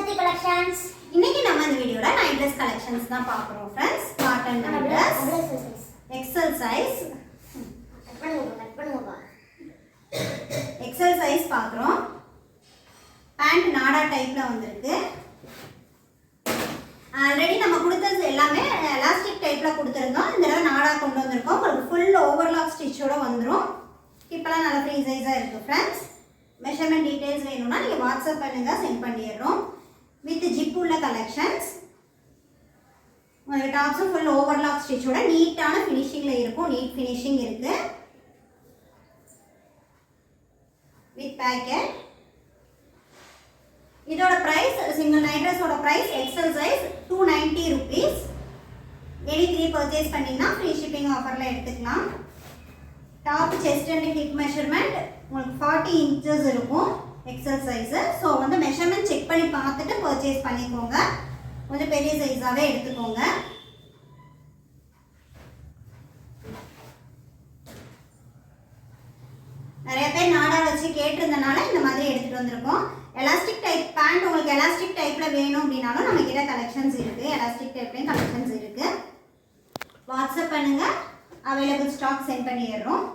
Shruti collections. இன்னைக்கு நம்ம இந்த வீடியோல night dress collections தான் பார்க்கறோம் friends. Cotton night dress, XL size. Cut பண்ணுங்க. XL size பார்க்கறோம். Pant நாடா டைப்ல வந்திருக்கு. ஆல்ரெடி நம்ம கொடுத்தது எல்லாமே எலாஸ்டிக் டைப்ல கொடுத்திருந்தோம். இந்த தடவை நாடா கொண்டு வந்திருக்கோம். உங்களுக்கு ஃபுல் ஓவர்லாக் ஸ்டிச்சோட வந்துரும். இப்பலாம் நல்ல ஃப்ரீ சைஸா இருக்கு फ्रेंड्स. மெஷர்மென்ட் டீடைல்ஸ் வேணும்னா நீங்க வாட்ஸ்அப் பண்ணுங்க, சென்ட் பண்ணிடுறோம். வித் ஜிப் உள்ள கலெக்ஷன்ஸ். உங்களுக்கு டாப்ஸ் ஃபுல் ஓவர்லாக் ஸ்டிச்சோட நீட்டான ஃபினிஷிங்ல இருக்கும். நீட் ஃபினிஷிங் இருக்கு. With pocket. இதோட பிரைஸ் சிங்கிள் நைட் ட்ரெஸ்ஸோட price XL size 290 rupees. Any 3 purchase பண்ணீங்கன்னா ஃப்ரீ ஷிப்பிங் ஆஃபர்ல எடுத்துக்கலாம். Top chest and hip measurement உங்களுக்கு 40 inches இருக்கும் எக்ஸ்எல் சைஸ். ஸோ வந்து மெஷர்மென்ட் செக் பண்ணி பார்த்துட்டு பர்ச்சேஸ் பண்ணிக்கோங்க. கொஞ்சம் பெரிய சைஸாகவே எடுத்துக்கோங்க. நிறைய பேர் நாடா வச்சு கேட்டிருந்தனால இந்த மாதிரி எடுத்துகிட்டு வந்திருக்கோம். எலாஸ்டிக் டைப் பேண்ட் உங்களுக்கு எலாஸ்டிக் டைப்பில் வேணும் அப்படின்னாலும் நம்ம கிட்ட கலெக்ஷன்ஸ் இருக்குது. எலாஸ்டிக் டைப்லேயும் கலெக்ஷன்ஸ் இருக்குது. வாட்ஸ்அப் பண்ணுங்கள், அவைலபிள் ஸ்டாக் சென்ட் பண்ணிடுறோம்.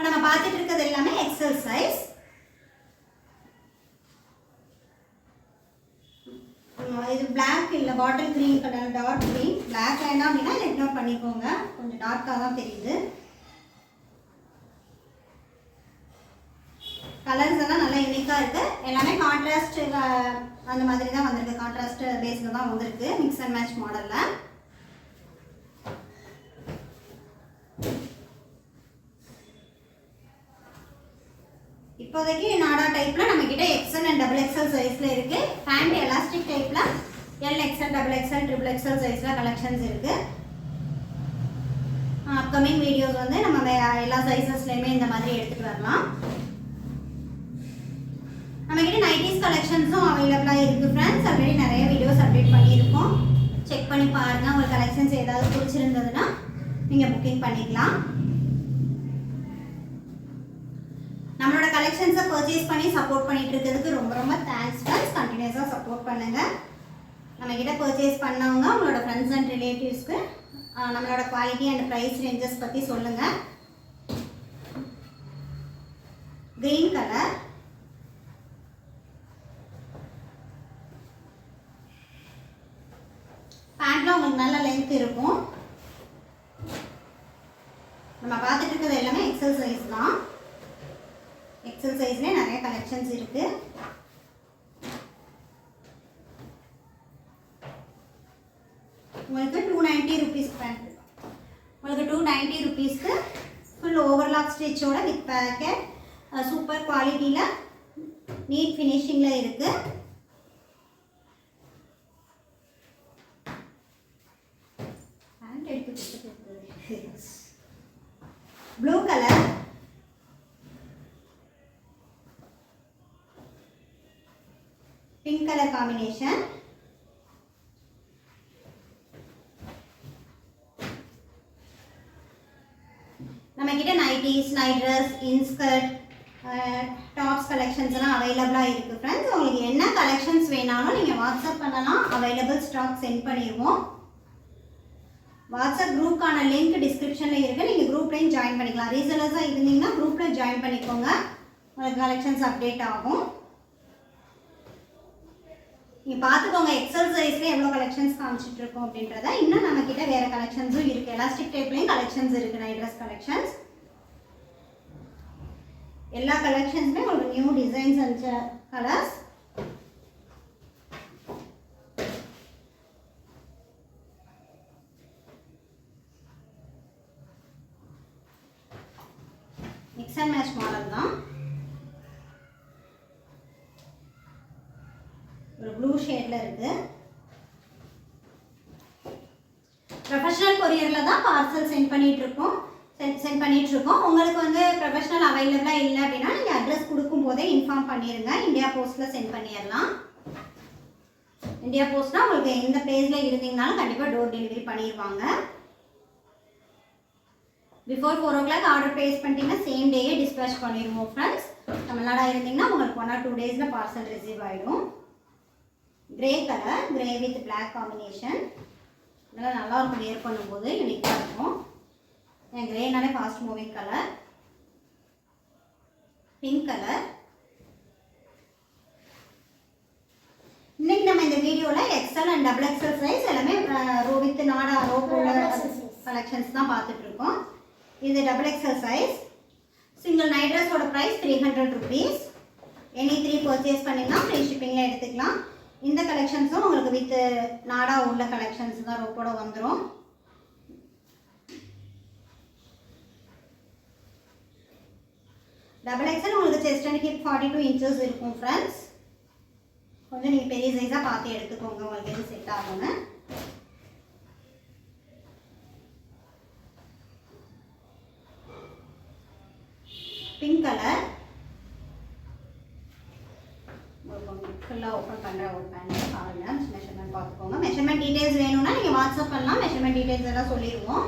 நம்ம பார்த்துட்டு இருக்கிறது எல்லாமே எக்ஸ்எல் சைஸ். இது பிளாக் இல்லை, bottle green colour, dark green. Black வேண்டாம் அப்படின்னா இதை இக்னோர் பண்ணிக்கோங்க, கொஞ்சம் டார்க்காக தான் தெரியுது. கலர்ஸ் எல்லாம் நல்லா யூனிக்காக இருக்குது. எல்லாமே கான்ட்ராஸ்ட் அந்த மாதிரி தான் வந்திருக்கு. கான்ட்ராஸ்ட் பேஸில் தான் வந்திருக்கு. மிக்ஸ் அண்ட் மேட்ச் மாடலில். இப்போதைக்கு நாடா டைப்பில் நம்மக்கிட்ட எக்ஸ்எல் அண்ட் டபுள் எக்ஸ்எல் சைஸில் இருக்குது. பேண்ட் எலாஸ்டிக் டைப்பில் L XL, double XL, triple XL சைஸில் கலெக்ஷன்ஸ் இருக்குது. அப்கமிங் வீடியோஸ் வந்து நம்ம எல்லா சைஸஸ்லையுமே இந்த மாதிரி எடுத்துகிட்டு வரலாம். நம்மக்கிட்ட நைட்டிஸ் கலெக்ஷன்ஸும் அவைலபிளாக இருக்குது ஃப்ரெண்ட்ஸ். ஆல்ரெடி நிறைய வீடியோஸ் அப்டேட் பண்ணியிருக்கோம். செக் பண்ணி பாருங்கள். உங்களுக்கு கலெக்ஷன்ஸ் ஏதாவது பிடிச்சிருந்ததுன்னா நீங்கள் புக்கிங் பண்ணிக்கலாம். நம்மளோட கலெக்ஷன்ஸை பர்ச்சேஸ் பண்ணி சப்போர்ட் பண்ணிட்டு இருக்கிறதுக்கு ரொம்ப ரொம்ப தேங்க்ஸ் ஃப்ரெண்ட்ஸ். கண்டினியூஸாக சப்போர்ட் பண்ணுங்கள். நம்மக்கிட்ட பர்ச்சேஸ் பண்ணவங்க உங்களோட ஃப்ரெண்ட்ஸ் அண்ட் ரிலேட்டிவ்ஸ்க்கு நம்மளோட குவாலிட்டி அண்ட் ப்ரைஸ் ரேஞ்சஸ் பற்றி சொல்லுங்கள். க்ரீன் கலர், பேண்ட்ல உங்களுக்கு நல்ல லென்த் இருக்கும். நம்ம பார்த்துட்டு இருக்கிறது எல்லாமே எக்ஸல் சைஸ் தான். எக்ஸல் சைஸ்லேயே நிறைய கலெக்ஷன்ஸ் இருக்கு. உங்களுக்கு 290 rupees பேண்ட். உங்களுக்கு 290 rupeesக்கு ஃபுல் ஓவர்லாக் ஸ்டிச்சோட வித் பேக்கெட் சூப்பர் குவாலிட்டியில் நீட் ஃபினிஷிங்கில் இருக்கு. Blue colour, pink colour combination. நம்ம கிட்ட nighties, night dress, inskirt, tops collections எல்லாம் அவைலபிளாக இருக்குது ஃப்ரெண்ட்ஸ். உங்களுக்கு என்ன கலெக்ஷன்ஸ் வேணாலும் நீங்கள் வாட்ஸ்அப் பண்ணலாம். அவைலபிள் ஸ்டாக் சென்ட் பண்ணிடுவோம். வாட்ஸ்அப் குரூப்க்கான லிங்க் டிஸ்கிரிப்ஷனில் இருக்குது. நீங்கள் குரூப்லேயும் ஜாயின் பண்ணிக்கலாம். ரீசெலர்ஸாக இருந்தீங்கன்னா குரூப்பில் ஜாயின் பண்ணிக்கோங்க. உங்களுக்கு கலெக்ஷன்ஸ் அப்டேட் ஆகும். நீங்கள் பார்த்துக்கோங்க எக்ஸல் சைஸில் எவ்வளோ கலெக்ஷன்ஸ் காமிச்சிட்டு இருக்கோம் அப்படின்றத. இன்னும் நம்மக்கிட்ட வேறு கலெக்ஷன்ஸும் இருக்குது. எலாஸ்டிக் டைப்லேயும் கலெக்ஷன்ஸ் இருக்குது. நைட் ட்ரெஸ் கலெக்ஷன்ஸ் எல்லா கலெக்ஷன்ஸுமே உங்களுக்கு new designs and colours. Mix and match model தான். ஒரு ப்ளூ ஷேட்ல இருக்கு. ப்ரொஃபஷனல் கொரியரில் தான் பார்சல் சென்ட் பண்ணிட்டு இருக்கோம். உங்களுக்கு வந்து ப்ரொஃபஷனல் அவைலபிளாக இல்லை அப்படின்னா நீங்கள் அட்ரஸ் கொடுக்கும் போதே இன்ஃபார்ம் பண்ணிடுங்க. இந்தியா போஸ்ட்டில் சென்ட் பண்ணிடலாம். இந்தியா போஸ்ட்னா உங்களுக்கு எந்த பிளேஸில் இருந்தீங்கனாலும் கண்டிப்பாக டோர் டெலிவரி பண்ணிடுவாங்க. பிஃபோர் 4 o'clock ஆர்டர் ப்ளேஸ் பண்ணிட்டீங்கன்னா சேம் டேயே டிஸ்பேச் பண்ணிடுவோம் ஃப்ரெண்ட்ஸ். தமிழ்நாடாக இருந்தீங்கன்னா உங்களுக்கு 1 or 2 days பார்சல் ரிசீவ் ஆகிடும். Grey colour, grey with black combination. இதெல்லாம் நல்லாயிருக்கும் வேர் பண்ணும்போது, யூனிக்காக இருக்கும். என் கிரேனாலே fast moving colour. Pink colour. இன்னைக்கு நம்ம இந்த வீடியோவில் XL and XXL சைஸ் எல்லாமே ரோ வித் நாடா ரோப்போட கலெக்ஷன்ஸ் தான் பார்த்துட்டு இருக்கோம். இது XXL சைஸ். சிங்கிள் நைட் ட்ரெஸ்ஸோட ப்ரைஸ் 300 rupees. எனி 3 பர்ச்சேஸ் பண்ணிங்கன்னா ஃப்ரீ ஷிப்பிங்கில் எடுத்துக்கலாம். இந்த கலெக்ஷன்ஸும் உங்களுக்கு வித் நாடா உள்ள கலெக்ஷன்ஸ் தான் ரோப்போட வந்துடும். XXL உங்களுக்கு செஸ்ட் அண்ட் ஹிப் 42 inches இருக்கும் ஃப்ரெண்ட்ஸ். கொஞ்சம் நீங்கள் பெரிய சைஸாக பார்த்து எடுத்துக்கோங்க, உங்களுக்கு எது செட் ஆகுங்க. Pink colour. ஃபுல்லாக ஓப்பன் பண்ணுற ஒரு பேண்ட் பாருங்கள், மெஷர்மெண்ட் பார்த்துக்கோங்க. மெஷர்மெண்ட் டீட்டெயில்ஸ் வேணும்னா நீங்கள் வாட்ஸ்அப் பண்ணலாம், மெஷர்மெண்ட் டீட்டெயில்ஸ் எல்லாம் சொல்லிடுவோம்.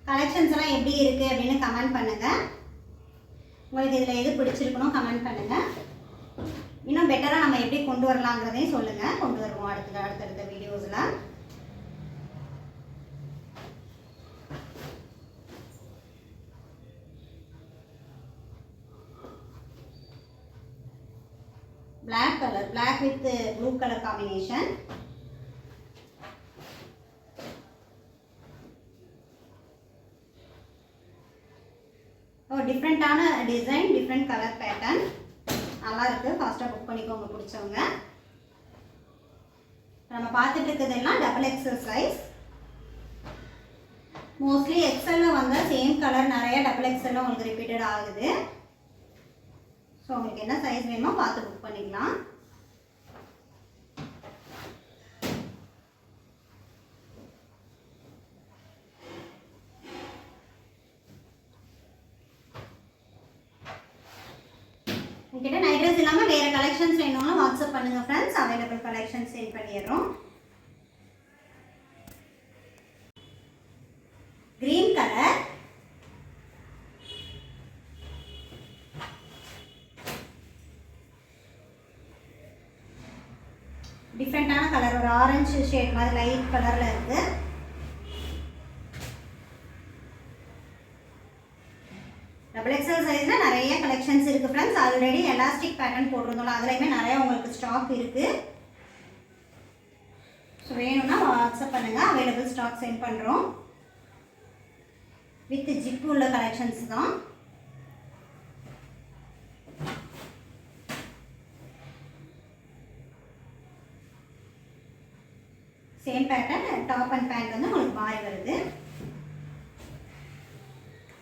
கலெக்ஷன்ஸ் எல்லாம் எப்படி இருக்குது அப்படின்னு கமெண்ட் பண்ணுங்கள். உங்களுக்கு இதில் எது பிடிச்சிருக்கணும் கமெண்ட் பண்ணுங்கள். இன்னும் பெட்டராக நம்ம எப்படி கொண்டு வரலாங்கிறதையும் சொல்லுங்கள், கொண்டு வருவோம் அடுத்தடுத்த வீடியோஸில். Black colour, black with blue colour combination. டிஃப்ரெண்ட்டான டிசைன், டிஃப்ரெண்ட் கலர் பேட்டர்ன், நல்லா இருக்குது. ஃபாஸ்ட்டாக புக் பண்ணிக்கோங்க பிடிச்சவங்க. நம்ம பார்த்துட்டு இருக்கிறதெல்லாம் XXL சைஸ். மோஸ்ட்லி எக்ஸலில் வந்த சேம் கலர் நிறைய XXL உங்களுக்கு ரிப்பீட்டட் ஆகுது. ஸோ உங்களுக்கு என்ன சைஸ் வேணுமோ பார்த்து புக் பண்ணிக்கலாம். உங்ககிட்ட நைட் ட்ரெஸ் இல்லாமல் வேறு கலெக்ஷன்ஸ் வேணும்னா வாட்ஸ்அப் பண்ணுங்கள் ஃப்ரெண்ட்ஸ், அவைலபிள் கலெக்ஷன்ஸ் சென்ட் பண்ணிடுறோம். Green colour. டிஃப்ரெண்ட்டான கலர், ஒரு ஆரஞ்சு ஷேட் மாதிரி லைட் கலரில் இருக்குது. XXL சைஸில் நிறைய கலெக்ஷன்ஸ் இருக்குது ஃப்ரெண்ட்ஸ். ஆல்ரெடி எலாஸ்டிக் பேட்டர்ன் போட்டிருந்தோம், அதுலேயுமே நிறைய உங்களுக்கு ஸ்டாக் இருக்குது. ஸோ வேணும்னா வாட்ஸ்அப் பண்ணுங்கள், அவைலபிள் ஸ்டாக் சென்ட் பண்ணுறோம். வித் ஜிப் உள்ள கலெக்ஷன்ஸ் தான். Same pattern, top and pant வந்து உங்களுக்கு மாறி வருது.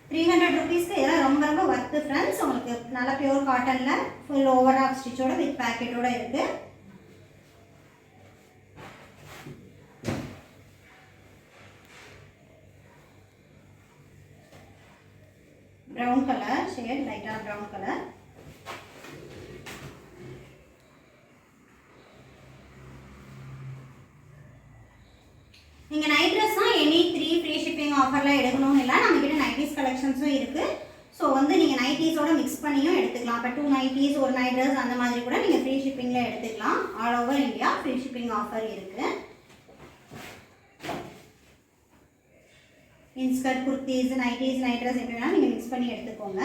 300 rupeesக்கு இதெல்லாம் ரொம்ப ரொம்ப ஒர்த்து ஃப்ரெண்ட்ஸ். உங்களுக்கு நல்லா பியூர் காட்டனில் ஃபுல் ஓவர் ஆஃப் ஸ்டிச்சோட வித் பேக்கெட்டோட இருக்குது. ப்ரௌன் கலர் ஷேட், லைட்டாக ப்ரௌன் கலர். நீங்கள் நைட் ட்ரெஸ் தான் எனி 3 ஃப்ரீ ஷிப்பிங் ஆஃபரில் எடுக்கணும்னு இல்லை, நம்மக்கிட்ட நைட்டிஸ் கலெக்ஷன்ஸும் இருக்குது. ஸோ வந்து நீங்கள் நைட்டிஸோட மிக்ஸ் பண்ணியும் எடுத்துக்கலாம். இப்போ 2 நைட்டிஸ் ஒரு நைட் ட்ரெஸ் அந்த மாதிரி கூட நீங்கள் ஃப்ரீ ஷிப்பிங்கில் எடுத்துக்கலாம். All over India free shipping offer இருக்குது. Inskirt, kurtis, nighties, night dress எப்படி வேணாலும் நீங்கள் மிக்ஸ் பண்ணி எடுத்துக்கோங்க.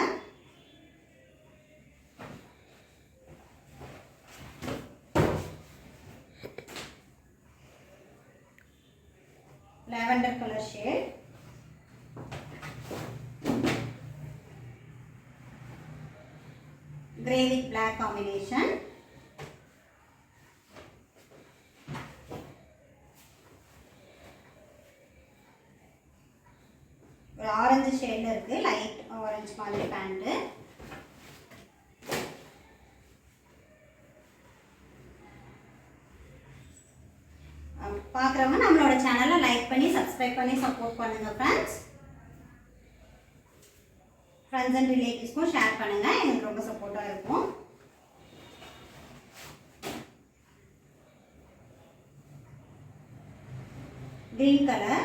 lavender color shade. Grey with black combination. ஒரு ஆரஞ்சு ஷேட்ல இருக்கு, லைட் ஆரஞ்சு மாதிரி பேண்ட். பார்க்குறவங்க நம்மளோட சேனலை லைக் பண்ணி சப்ஸ்கிரைப் பண்ணி சப்போர்ட் பண்ணுங்கள் ஃப்ரெண்ட்ஸ். ஃப்ரெண்ட்ஸ் அண்ட் ரிலேட்டிவ்ஸ்க்கும் ஷேர் பண்ணுங்கள், எங்களுக்கு ரொம்ப சப்போர்ட்டாக இருக்கும். green color,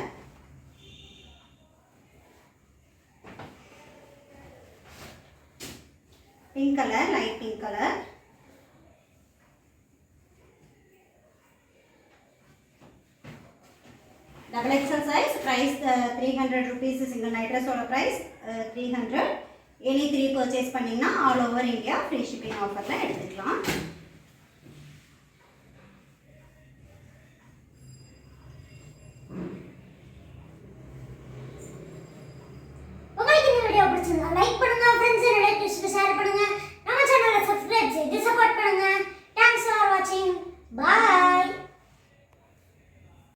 pink color, light pink color, double XL size, price 300 rupees, single night dress oda price 300. Any 3 purchase பண்ணீங்கன்னா all over India free shipping offer ல எடுத்துக்கலாம்.